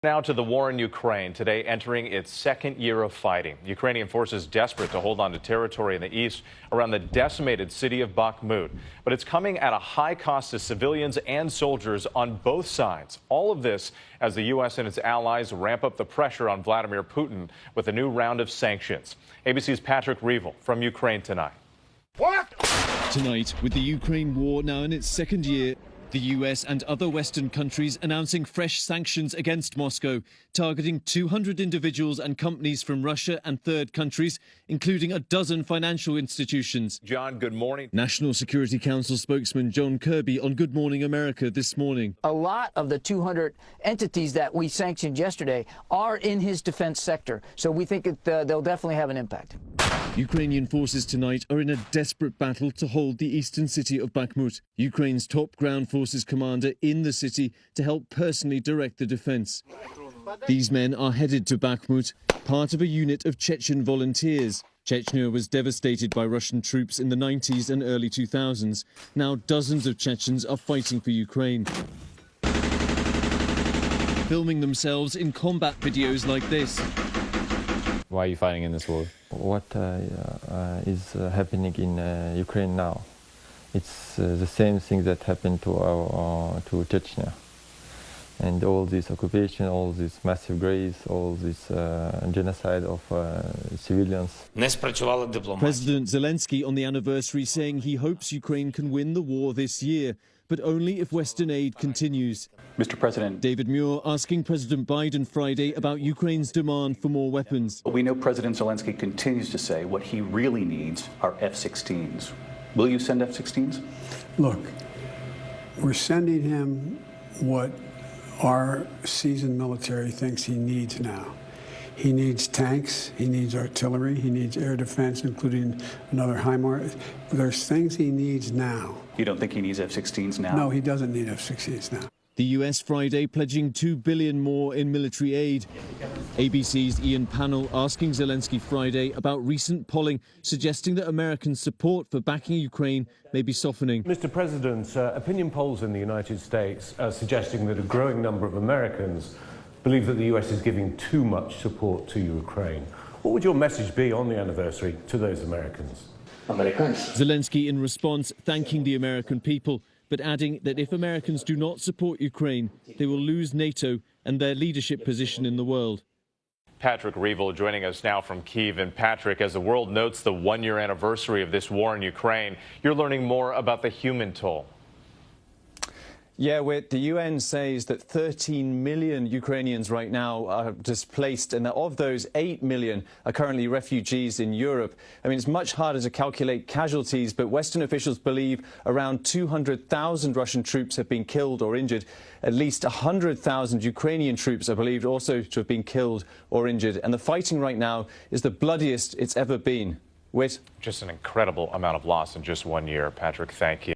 Now to the war in Ukraine, today entering its second year of fighting. Ukrainian forces desperate to hold on to territory in the east around the decimated city of Bakhmut. But it's coming at a high cost to civilians and soldiers on both sides. All of this as the U.S. and its allies ramp up the pressure on Vladimir Putin with a new round of sanctions. ABC's Patrick Reevell from Ukraine tonight. Tonight, with the Ukraine war now in its second year, the US and other Western countries announcing fresh sanctions against Moscow, targeting 200 individuals and companies from Russia and third countries, including a dozen financial institutions. John, good morning. National Security Council spokesman John Kirby on Good Morning America this morning. A lot of the 200 entities that we sanctioned yesterday are in his defense sector, so we think they'll definitely have an impact. Ukrainian forces tonight are in a desperate battle to hold the eastern city of Bakhmut. Ukraine's top ground forces commander in the city to help personally direct the defense. These men are headed to Bakhmut, part of a unit of Chechen volunteers. Chechnya was devastated by Russian troops in the 90s and early 2000s. Now dozens of Chechens are fighting for Ukraine, filming themselves in combat videos like this. Why are you fighting in this war? What is happening in Ukraine now? It's the same thing that happened to Chechnya. And all this occupation, all this massive graves, all this genocide of civilians. President Zelensky on the anniversary saying he hopes Ukraine can win the war this year, but only if Western aid continues. Mr. President. David Muir asking President Biden Friday about Ukraine's demand for more weapons. We know President Zelensky continues to say what he really needs are F-16s. Will you send F-16s? Look, we're sending him what our seasoned military thinks he needs now. He needs tanks, he needs artillery, he needs air defense, including another HIMARS. There's things he needs now. You don't think he needs F-16s now? No, he doesn't need F-16s now. The US Friday pledging $2 billion more in military aid. ABC's Ian Pannell asking Zelensky Friday about recent polling suggesting that American support for backing Ukraine may be softening. Mr. President, opinion polls in the United States are suggesting that a growing number of Americans believe that the US is giving too much support to Ukraine. What would your message be on the anniversary to those Americans? Zelensky in response thanking the American people, but adding that if Americans do not support Ukraine, they will lose NATO and their leadership position in the world. Patrick Reevell joining us now from Kyiv. And Patrick, as the world notes the one-year anniversary of this war in Ukraine, you're learning more about the human toll. Yeah, the UN says that 13 million Ukrainians right now are displaced, and that of those, 8 million are currently refugees in Europe. I mean, it's much harder to calculate casualties, but Western officials believe around 200,000 Russian troops have been killed or injured. At least 100,000 Ukrainian troops are believed also to have been killed or injured. And the fighting right now is the bloodiest it's ever been. Whit? Just an incredible amount of loss in just 1 year. Patrick, thank you.